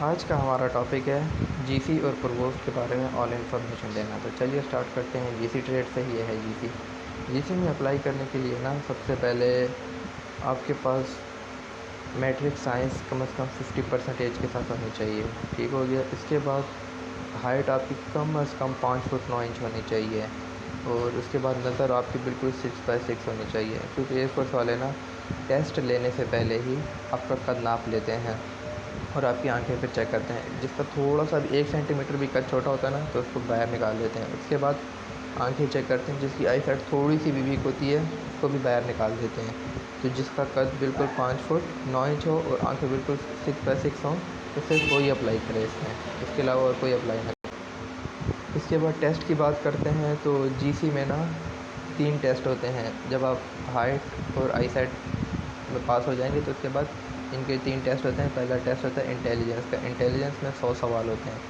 आज का हमारा टॉपिक है जीसी और प्रोवोस्ट के बारे में ऑल इन्फॉर्मेशन देना। तो चलिए स्टार्ट करते हैं। जीसी ट्रेड से ही है जीसी। जीसी में अप्लाई करने के लिए ना सबसे पहले आपके पास मैट्रिक साइंस कम से कम 50% के साथ होनी चाहिए। ठीक हो गया। इसके बाद हाइट आपकी कम से कम 5 फुट 9 इंच होनी चाहिए। और उसके बाद नज़र आपकी बिल्कुल 6x6 होनी चाहिए, क्योंकि एयरफोर्स वाले ना टेस्ट लेने से पहले ही आपका कद नाप लेते हैं और आपकी आंखें फिर चेक करते हैं। जिसका थोड़ा सा भी 1 सेंटीमीटर भी कद छोटा होता है ना, तो उसको बाहर निकाल देते हैं। उसके बाद आंखें चेक करते हैं। जिसकी आई साइड थोड़ी सी भी वीक होती है उसको भी बाहर निकाल देते हैं। तो जिसका कद बिल्कुल 5 फुट 9 इंच हो और आंखें बिल्कुल 6x6 हों, तो सिर्फ वही अप्लाई करें इसमें, इसके अलावा और कोई अप्लाई ना। इसके बाद टेस्ट की बात करते हैं तो जीसी में ना 3 टेस्ट होते हैं। जब आप हाइट और आई साइड में पास हो जाएंगे तो उसके बाद इनके 3 टेस्ट होते हैं। पहला टेस्ट होता है इंटेलिजेंस का। इंटेलिजेंस में 100 सवाल होते हैं,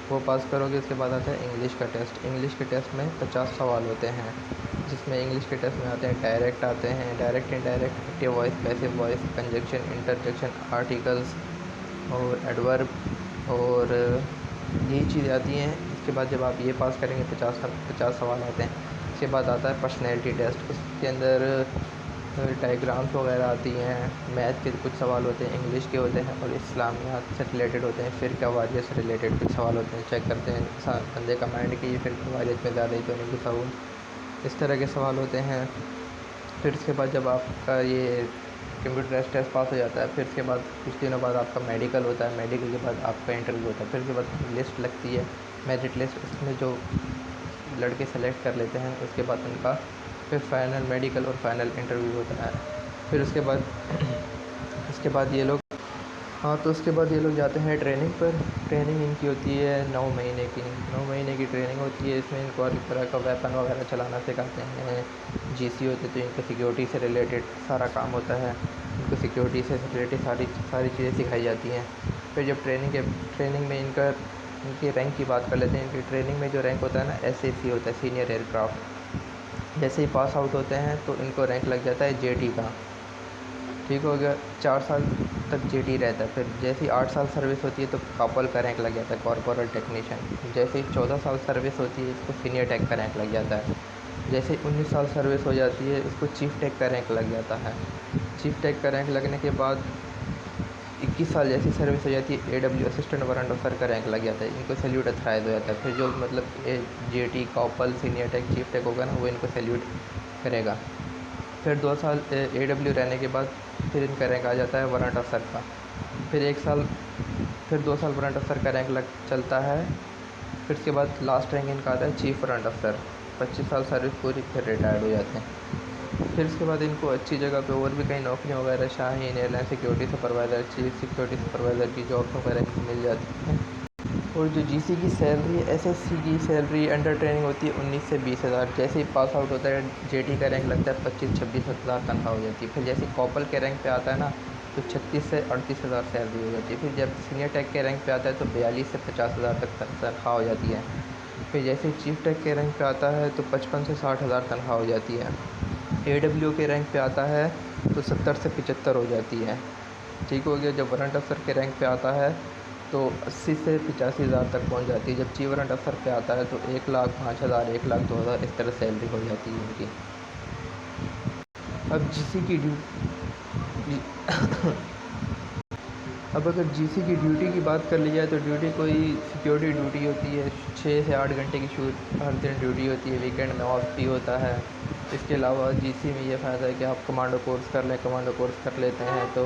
वो पास करोगे। उसके बाद आता है इंग्लिश का टेस्ट। इंग्लिश के टेस्ट में 50 सवाल होते हैं, जिसमें इंग्लिश के टेस्ट में आते हैं डायरेक्ट, आते हैं direct, indirect, active voice, passive voice, conjunction, interjection, articles और एडवर्ब, और यही चीज़ें आती हैं। इसके बाद जब आप ये पास करेंगे 50 सवाल आते हैं। इसके बाद आता है पर्सनैलिटी टेस्ट। उसके अंदर डायग्राम्स वगैरह आती हैं, मैथ के कुछ सवाल होते हैं, इंग्लिश के होते हैं और इस्लामियात से रिलेटेड होते हैं, फ़िरका वारियत से रिलेटेड कुछ सवाल होते हैं। चेक करते हैं बंदे का माइंड कि ये फ़िरका वारियत में ज़्यादा ही तो नहीं घुसा हुआ। इस तरह के सवाल होते हैं। फिर इसके बाद जब आपका ये कंप्यूटर टेस्ट पास हो जाता है, फिर इसके बाद कुछ दिनों बाद आपका मेडिकल होता है। मेडिकल के बाद आपका इंटरव्यू होता है। फिर उसके बाद लिस्ट लगती है, मेरिट लिस्ट। उसमें जो लड़के सेलेक्ट कर लेते हैं उसके बाद उनका फिर फाइनल मेडिकल और फाइनल इंटरव्यू होता है। फिर उसके बाद उसके बाद ये लोग तो उसके बाद ये लोग जाते हैं ट्रेनिंग पर। ट्रेनिंग इनकी होती है 9 महीने की। 9 महीने की ट्रेनिंग होती है। इसमें इनको हर तरह का वेपन वगैरह चलाना सिखाते हैं। जीसी होते तो इनको सिक्योरिटी से रिलेटेड सारा काम होता है। इनको सिक्योरिटी से रिलेटेड सारी सारी चीज़ें सिखाई जाती हैं। फिर जब ट्रेनिंग में इनकी रैंक की बात कर लेते हैं। इनकी ट्रेनिंग में जो रैंक होता है ना, एसएसी होता है, सीनियर एयरक्राफ्ट। जैसे ही पास आउट होते हैं तो इनको रैंक लग जाता है जेटी का। ठीक हो गया। 4 साल तक जेटी रहता है। फिर जैसे ही 8 साल सर्विस होती है तो कॉपल का रैंक लग जाता है, कॉर्पोरल टेक्नीशियन। जैसे ही 14 साल सर्विस होती है इसको सीनियर टेक का रैंक लग जाता है। जैसे ही 19 साल सर्विस हो जाती है इसको चीफ टेक का रैंक लग जाता है। चीफ टेक का रैंक लगने के बाद 21 साल जैसी सर्विस हो जाती है, एडब्ल्यू असिस्टेंट वारंट ऑफिसर का रैंक लग जाता है। इनको सैल्यूट अथराइज हो जाता है। फिर जो मतलब जेटी, कॉपल, सीनियर टेक, चीफ टेक होगा ना, वो इनको सैल्यूट करेगा। फिर 2 साल एडब्ल्यू रहने के बाद फिर इनका रैंक आ जाता है वारंट अफसर का। फिर 2 साल वारंट अफसर का रैंक लग चलता है। फिर उसके बाद लास्ट रैंक इनका आता है चीफ वारंट अफसर। 25 साल सर्विस पूरी, फिर रिटायर्ड हो जाते हैं। फिर उसके बाद इनको अच्छी जगह पे और भी कई नौकरियाँ वगैरह, Shaheen airline security supervisor, chief security supervisor की जॉब वगैरह मिल जाती हैं। और जो जीसी की सैलरी, एसएससी की सैलरी अंडर ट्रेनिंग होती है 19 से 20 हज़ार। जैसे ही पास आउट होता है जेटी का रैंक लगता है 25-26 हज़ार तनख्वाह हो जाती है। फिर जैसे कॉपल के रैंक पे आता है ना, तो 36 से 38 हज़ार सैलरी हो जाती है। फिर जब सीनियर टेक के रैंक पे आता है तो 42 से 50 हज़ार तक तनख्वाह हो जाती है। फिर जैसे ही चीफ टेक के रैंक पे आता है तो 55 से 60 हज़ार तनख्वाह हो जाती है। एडब्ल्यू के रैंक पे आता है तो 70 से 75 हो जाती है। ठीक हो गया। जब वारंट अफसर के रैंक पे आता है तो 80 से 85 हज़ार तक पहुंच जाती है। जब चीफ वारंट अफसर पे आता है तो 1,05,000, 1,02,000 इस तरह सैलरी हो जाती है इनकी। अब जीसी की ड्यूटी अब अगर जीसी की ड्यूटी की बात कर ली जाए तो ड्यूटी कोई सिक्योरिटी ड्यूटी होती है। 6 से 8 घंटे की शूट हर दिन ड्यूटी होती है। वीकेंड में ऑफ भी होता है। इसके अलावा जीसी में ये फ़ायदा है कि आप कमांडो कोर्स कर लें। कमांडो कोर्स कर लेते हैं तो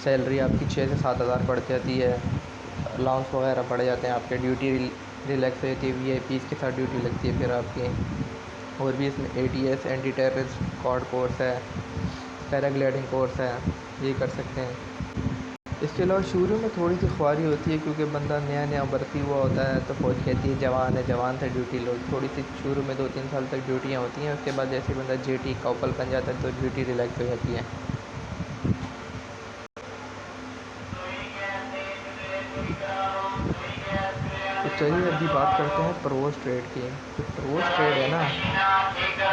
सैलरी आपकी 6 से 7 हज़ार बढ़ जाती है। अलाउंस वगैरह बढ़ जाते हैं आपके। ड्यूटी रिलैक्स हो जाती है। वीआईपीज़ के साथ ड्यूटी लगती है फिर आपकी। और भी इसमें ATS, anti terrorist squad course है, पैराग्लाइडिंग कोर्स है, ये कर सकते हैं। इसके अलावा शुरू में थोड़ी सी ख्वारी होती है, क्योंकि बंदा नया नया भर्ती हुआ होता है तो फौज कहती है जवान है, जवान से ड्यूटी लो। थोड़ी सी शुरू में 2-3 साल तक ड्यूटियाँ होती हैं। उसके बाद जैसे बंदा जेटी, कॉपल बन जाता है तो ड्यूटी रिलैक्स हो जाती है। तो चलिए अभी बात करते हैं प्रोवोस्ट ट्रेड की। जो प्रोवोस्ट ट्रेड है ना,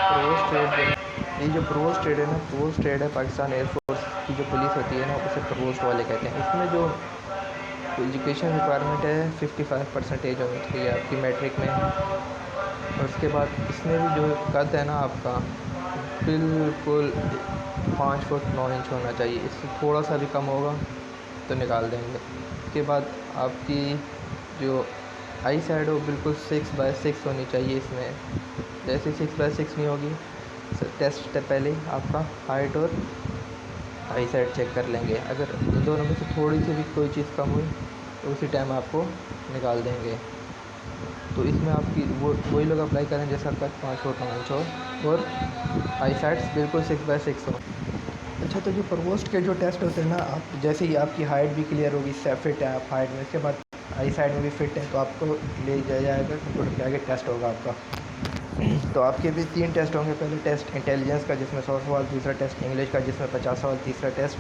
प्रोवोस्ट ट्रेड ये जो प्रोवोस्ट ट्रेड है ना, प्रोवोस्ट ट्रेड है पाकिस्तान एयरफोर्स की जो पुलिस होती है ना, उसे प्रोवोस्ट वाले कहते हैं। इसमें जो एजुकेशन रिक्वायरमेंट है 55% होनी चाहिए आपकी मैट्रिक में। और उसके बाद इसमें भी जो कद है ना आपका, बिल्कुल 5 फुट 9 इंच होना चाहिए। इससे थोड़ा सा भी कम होगा तो निकाल देंगे। उसके बाद आपकी जो आई साइड हो बिल्कुल 6x6 होनी चाहिए। इसमें जैसे 6x6 नहीं होगी, टेस्ट से पहले ही आपका हाइट और आई साइड चेक कर लेंगे। अगर इन दोनों में से थोड़ी सी भी कोई चीज़ कम हुई तो उसी टाइम आपको निकाल देंगे। तो इसमें आपकी वही लोग अप्लाई करें जैसे आपका 5 फुट 9 इंच हो और आई साइड्स बिल्कुल 6x6 हो। अच्छा, तो जो प्रवोस्ट के जो टेस्ट होते हैं ना, आप जैसे ही आपकी हाइट भी क्लियर होगी, फिट है आप हाइट में, इसके बाद आई साइड में भी फिट है, तो आपको ले जाया जाएगा कंप्यूटर के आगे, टेस्ट होगा आपका। तो आपके भी 3 टेस्ट होंगे। पहले टेस्ट इंटेलिजेंस का जिसमें 100 सवाल, दूसरा टेस्ट इंग्लिश का जिसमें 50 सवाल, तीसरा टेस्ट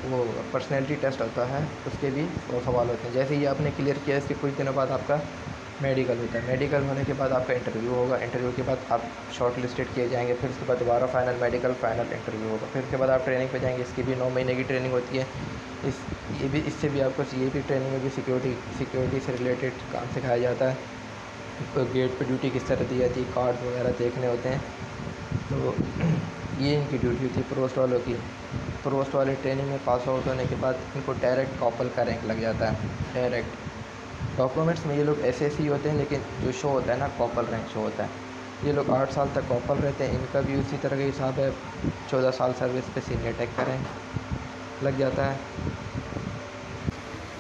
वो पर्सनैलिटी टेस्ट होता है, उसके भी 100 सवाल होते हैं। जैसे ही आपने क्लियर किया, इसके कुछ दिनों बाद आपका मेडिकल होता है। मेडिकल होने के बाद आपका इंटरव्यू होगा। इंटरव्यू के बाद आप शॉर्ट लिस्टेड किए जाएंगे। फिर उसके बाद दोबारा फाइनल मेडिकल, फाइनल इंटरव्यू होगा। फिर उसके बाद आप ट्रेनिंग पे जाएंगे। इसकी भी 9 महीने की ट्रेनिंग होती है। इससे भी आपको ये भी ट्रेनिंग में भी सिक्योरिटी से रिलेटेड काम सिखाया जाता है। गेट पे ड्यूटी किस तरह दी जाती है, कार्ड वगैरह देखने होते हैं। तो ये इनकी ड्यूटी होती है प्रोस्ट वालों की। प्रोस्ट वाले ट्रेनिंग में पास आउट होने के बाद इनको डायरेक्ट कॉपल का रैंक लग जाता है। डायरेक्ट डॉक्यूमेंट्स में ये लोग ऐसे ही होते हैं, लेकिन जो शो होता है ना, कॉपल रैंक शो होता है। ये लोग 8 साल तक कॉपल रहते हैं। इनका भी उसी तरह का हिसाब है। 14 साल सर्विस पे सीनियर टेक का रैंक लग जाता है।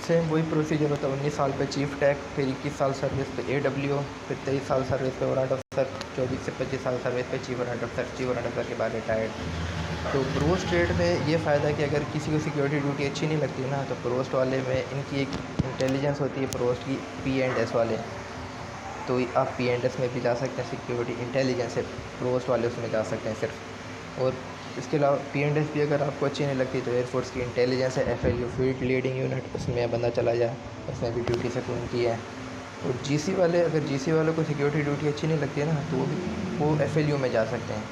सेम वही प्रोसीजर होता है। 19 साल पे चीफ टैक, फिर 21 साल सर्विस पे AWO, फिर 23 साल सर्विस पे वारंट अफसर, 24 से 25 साल सर्विस पे चीफ वारंट अफसर, चीफ वारंट अफसर के बाद रिटायर्ड। तो प्रोस्ट ट्रेड में ये फ़ायदा है कि अगर किसी को सिक्योरिटी ड्यूटी अच्छी नहीं लगती ना, तो प्रोस्ट वाले में इनकी एक इंटेलिजेंस होती है प्रोस्ट की, P&S वाले। तो आप P&S में भी जा सकते हैं। सिक्योरिटी इंटेलिजेंस है प्रोस्ट वाले, उसमें जा सकते हैं सिर्फ। और इसके अलावा P&S भी अगर आपको अच्छी नहीं लगती तो एयरफोर्स की इंटेलिजेंस है, FLU फील्ड लीडिंग यूनिट, उसमें बंदा चला जाए, उसमें भी ड्यूटी से खून की है। और GC वाले, अगर GC वालों को सिक्योरिटी ड्यूटी अच्छी नहीं लगती है ना, तो वो FLU में जा सकते हैं।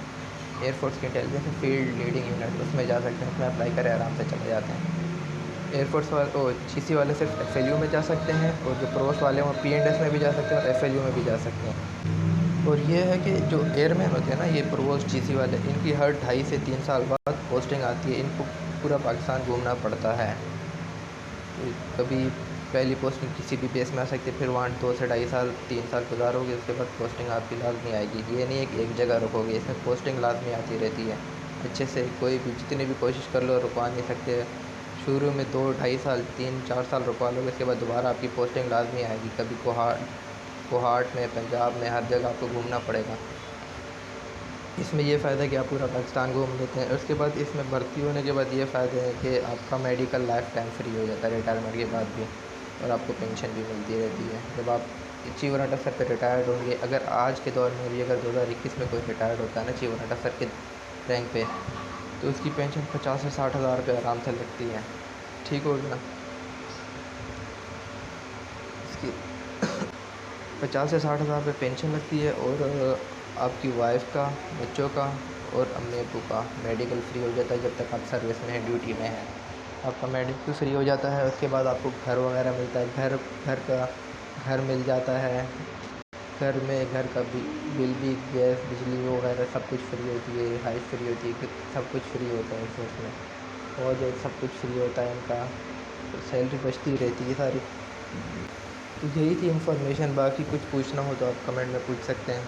एयरफोर्स की इंटेलिजेंस फील्ड लीडिंग यूनिट, उसमें जा सकते हैं। उसमें अप्लाई करें, आराम से चले जाते हैं। एयरफोर्स वाले और GC वाले सिर्फ FLU में जा सकते हैं, और जो प्रोस्ट वाले हैं वो P&S में भी जा सकते हैं और FLU में भी जा सकते हैं। और ये है कि जो एयरमैन होते हैं ना, ये प्रोस्ट GC वाले, इनकी हर 2.5 से 3 साल बाद पोस्टिंग आती है। इनको पूरा पाकिस्तान घूमना पड़ता है। कभी पहली पोस्टिंग किसी भी बेस में आ सकती है, फिर वहाँ 2 से 2.5 साल 3 साल गुजारोगे, उसके बाद पोस्टिंग आपकी लाजमी आएगी। ये नहीं है कि एक जगह रुकोगे, इसमें पोस्टिंग लाजमी आती रहती है। अच्छे से कोई भी जितनी भी कोशिश कर लो रुकवा नहीं सकते। शुरू में 2-2.5 साल 3-4 साल रुकवा लोगे, उसके बाद दोबारा आपकी पोस्टिंग लाजमी आएगी। कभी कोहाट में, पंजाब में, हर जगह आपको घूमना पड़ेगा। इसमें ये फ़ायदा है कि आप पूरा पाकिस्तान घूम लेते हैं। उसके बाद इसमें भर्ती होने के बाद ये फ़ायदे हैं कि आपका मेडिकल लाइफ टाइम फ्री हो जाता है रिटायरमेंट के बाद भी, और आपको पेंशन भी मिलती रहती है। जब आप चीफ वारंट अफसर पर रिटायर्ड होंगे, अगर आज के दौर में भी अगर 2021 में कोई रिटायर्ड होता है ना चीफ वारंट अफसर के रैंक पे, तो उसकी पेंशन 50 से 60 हज़ार रुपये आराम से लगती है। ठीक हो गया। इसकी 50 से 60 हज़ार रुपये पेंशन लगती है, और आपकी वाइफ का, बच्चों का और अम्मी अब्बू का मेडिकल फ्री हो जाता है जब तक आप सर्विस में हैं, ड्यूटी में हैं। आपका मेडिकल फ्री हो जाता है। उसके बाद आपको घर वगैरह मिलता है, घर मिल जाता है। घर का बिल भी, गैस, बिजली वगैरह सब कुछ फ्री होती है, हाइट फ्री होती है, सब कुछ फ्री होता है इसमें। और जो सब कुछ फ्री होता है इनका, तो सैलरी बचती रहती है सारी। तो यही थी इन्फॉर्मेशन। बाकी कुछ पूछना हो तो आप कमेंट में पूछ सकते हैं।